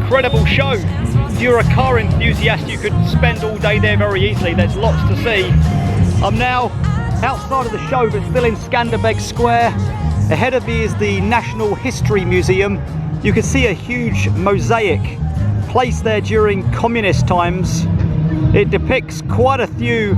incredible show. If you're a car enthusiast, you could spend all day there very easily. There's lots to see. I'm now outside of the show, but still in Skanderbeg Square. Ahead of me is the National History Museum. You can see a huge mosaic placed there during communist times. It depicts quite a few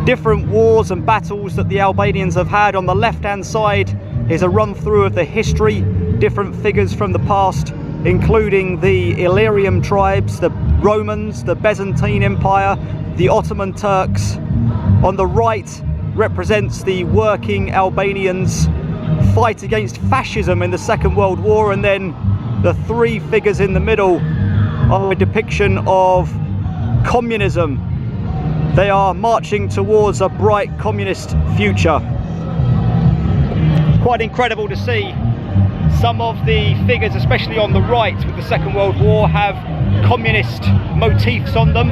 different wars and battles that the Albanians have had. On the left hand side is a run through of the history, different figures from the past, including the Illyrian tribes, the Romans, the Byzantine Empire, the Ottoman Turks. On the right represents the working Albanians' fight against fascism in the Second World War, and then the three figures in the middle are a depiction of communism. They are marching towards a bright communist future. Quite incredible to see. Some of the figures, especially on the right with the Second World War, have communist motifs on them.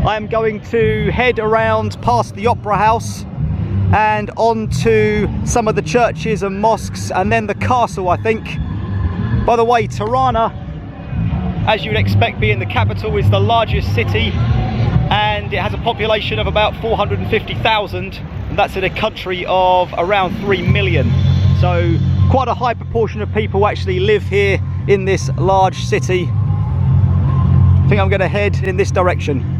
I am going to head around past the Opera House and on to some of the churches and mosques, and then the castle, I think. By the way, Tirana, as you would expect being the capital, is the largest city, and it has a population of about 450,000, and that's in a country of around 3 million. So quite a high proportion of people actually live here in this large city. I think I'm going to head in this direction.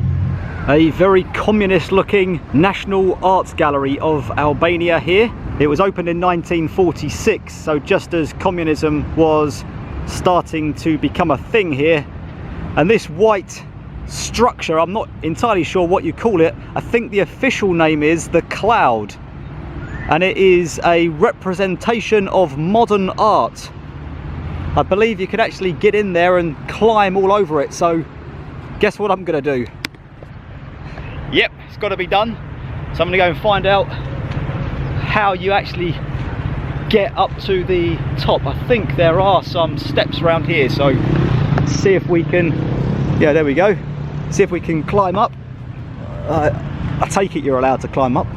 A very communist looking National Arts Gallery of Albania here. It was opened in 1946, so just as communism was starting to become a thing here. And this white structure, I'm not entirely sure what you call it. I think the official name is the Cloud, and it is a representation of modern art. I believe you could actually get in there and climb all over it, so guess what I'm gonna do? Yep, it's got to be done. So I'm gonna go and find out how you actually get up to the top. I think there are some steps around here, so let's see if we can, yeah, there we go. See if we can climb up. I take it you're allowed to climb up.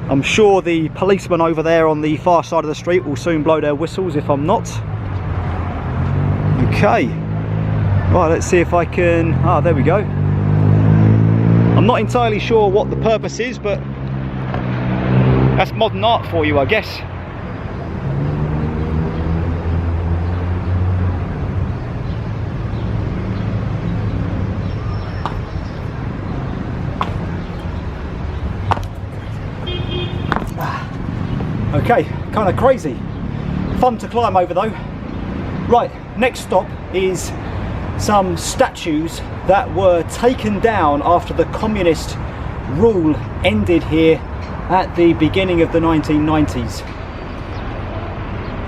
I'm sure the policeman over there on the far side of the street will soon blow their whistles if I'm not. Okay, right, let's see if I can, there we go. I'm not entirely sure what the purpose is, but that's modern art for you, I guess. Okay, kind of crazy. Fun to climb over though. Right, next stop is some statues that were taken down after the communist rule ended here at the beginning of the 1990s.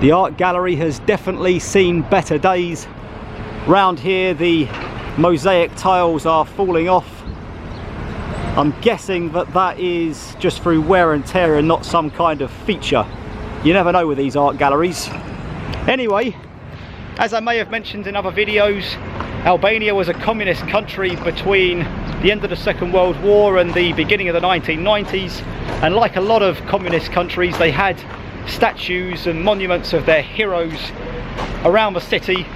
The art gallery has definitely seen better days. Round here the mosaic tiles are falling off. I'm guessing that that is just through wear and tear and not some kind of feature. You never know with these art galleries. Anyway, as I may have mentioned in other videos, Albania was a communist country between the end of the Second World War and the beginning of the 1990s, and like a lot of communist countries, they had statues and monuments of their heroes around the city,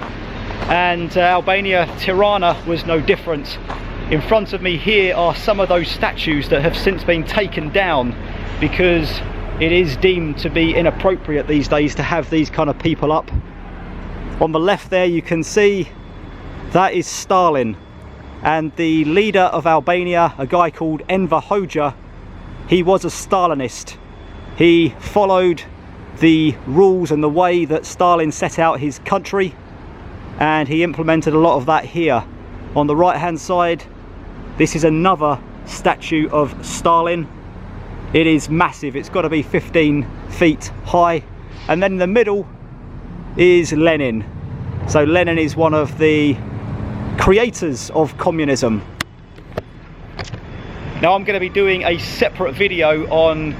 and Albania, Tirana, was no different. In front of me here are some of those statues that have since been taken down because it is deemed to be inappropriate these days to have these kind of people up. On the left there you can see that is Stalin, and the leader of Albania, a guy called Enver Hoxha, he was a Stalinist. He followed the rules and the way that Stalin set out his country, and he implemented a lot of that here. On the right hand side, this is another statue of Stalin. It is massive, it's got to be 15 feet high. And then in the middle is Lenin. So Lenin is one of the creators of communism. Now I'm going to be doing a separate video on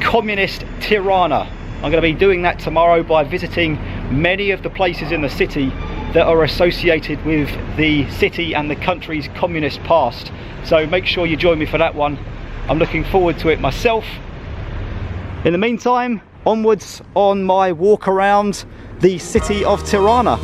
communist Tirana. I'm going to be doing that tomorrow by visiting many of the places in the city that are associated with the city and the country's communist past. So make sure you join me for that one. I'm looking forward to it myself. In the meantime, onwards on my walk around the city of Tirana.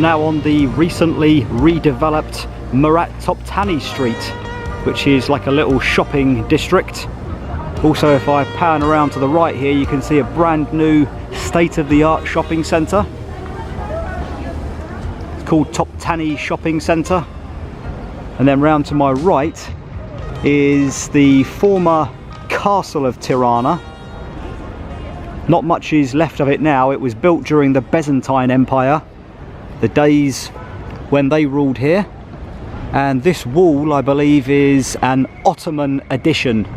now on the recently redeveloped Toptani Street, which is like a little shopping district. Also, if I pan around to the right here, you can see a brand new state-of-the-art shopping centre. It's called Toptani Shopping Centre. And then round to my right is the former castle of Tirana. Not much is left of it now. It was built during the Byzantine Empire, the days when they ruled here. And this wall, I believe, is an Ottoman addition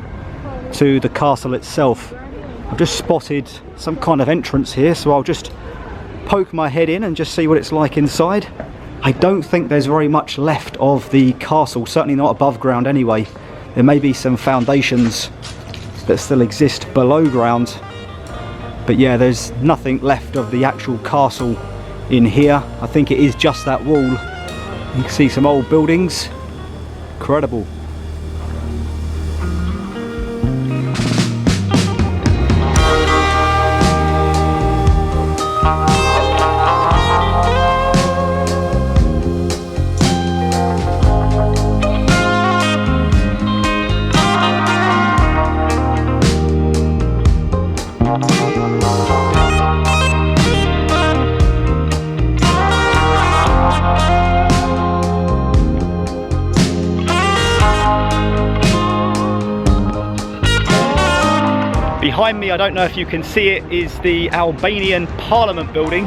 to the castle itself. I've just spotted some kind of entrance here, so I'll just poke my head in and just see what it's like inside. I don't think there's very much left of the castle, certainly not above ground anyway. There may be some foundations that still exist below ground, but yeah, there's nothing left of the actual castle in here. I think it is just that wall. You can see some old buildings. Incredible. Behind me, I don't know if you can see it, is the Albanian Parliament building.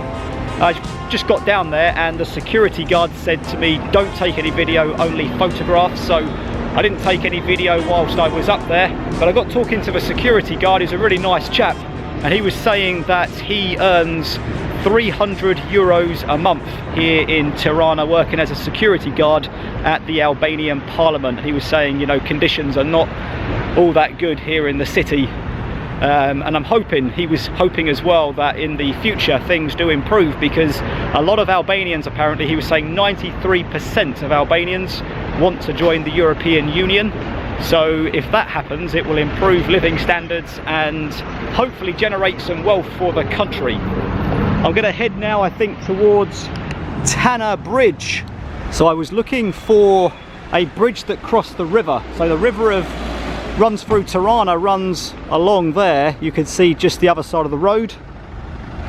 I just got down there and the security guard said to me, don't take any video, only photographs. So I didn't take any video whilst I was up there, but I got talking to the security guard. He's a really nice chap, and he was saying that he earns 300 euros a month here in Tirana working as a security guard at the Albanian Parliament. He was saying, you know, conditions are not all that good here in the city. And I'm hoping, he was hoping as well, that in the future things do improve, because a lot of Albanians, apparently he was saying 93% of Albanians want to join the European Union. So if that happens, it will improve living standards and hopefully generate some wealth for the country. I'm going to head now, I think, towards Tana Bridge. So I was looking for a bridge that crossed the river. So the river runs through Tirana, runs along there. You can see just the other side of the road.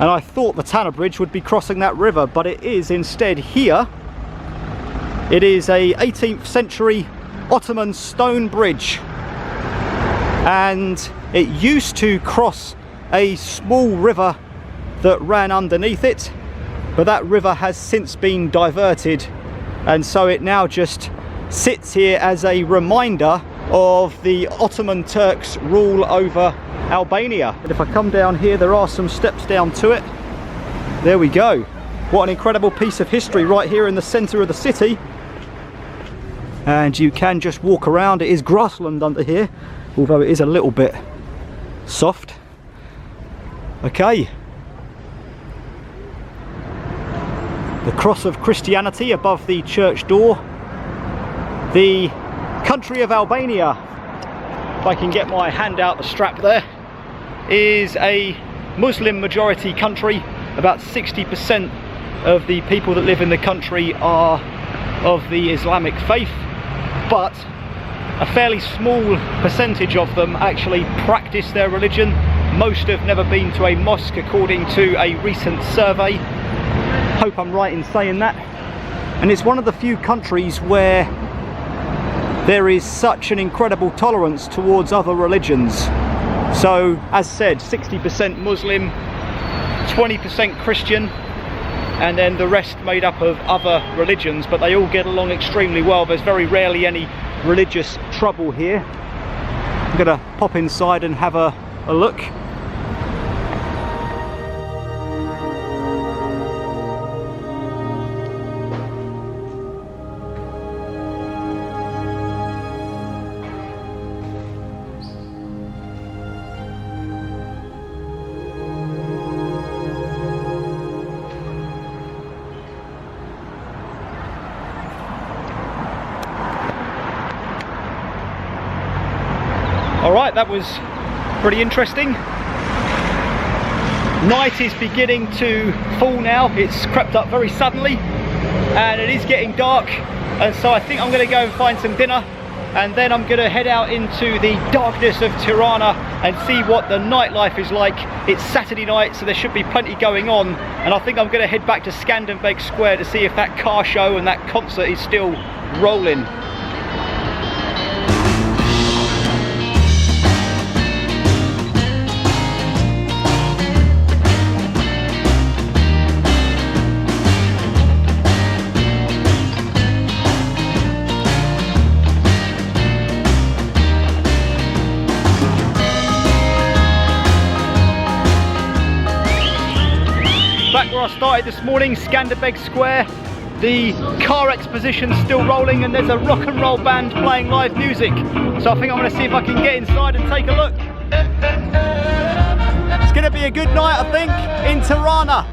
And I thought the Tana Bridge would be crossing that river, but it is instead here. It is a 18th century Ottoman stone bridge. And it used to cross a small river that ran underneath it, but that river has since been diverted, and so it now just sits here as a reminder of the Ottoman Turks' rule over Albania. And if I come down here, there are some steps down to it. There we go. What an incredible piece of history right here in the centre of the city. And you can just walk around. It is grassland under here, although it is a little bit soft. Okay. The cross of Christianity above the church door. The country of Albania, if I can get my hand out the strap there, is a Muslim majority country. About 60% of the people that live in the country are of the Islamic faith, but a fairly small percentage of them actually practice their religion. Most have never been to a mosque, according to a recent survey. Hope I'm right in saying that. And it's one of the few countries where there is such an incredible tolerance towards other religions. So, as said, 60% Muslim, 20% Christian, and then the rest made up of other religions, but they all get along extremely well. There's very rarely any religious trouble here. I'm gonna pop inside and have a look. Alright, that was pretty interesting. Night is beginning to fall now. It's crept up very suddenly. and it is getting dark, and so I think I'm going to go and find some dinner, and then I'm going to head out into the darkness of Tirana and see what the nightlife is like. It's Saturday night, so there should be plenty going on, and I think I'm going to head back to Skanderbeg Square to see if that car show and that concert is still rolling. Back where I started this morning, Skanderbeg Square. The car exposition's still rolling, and there's a rock and roll band playing live music. So I think I'm going to see if I can get inside and take a look. It's going to be a good night, I think, in Tirana.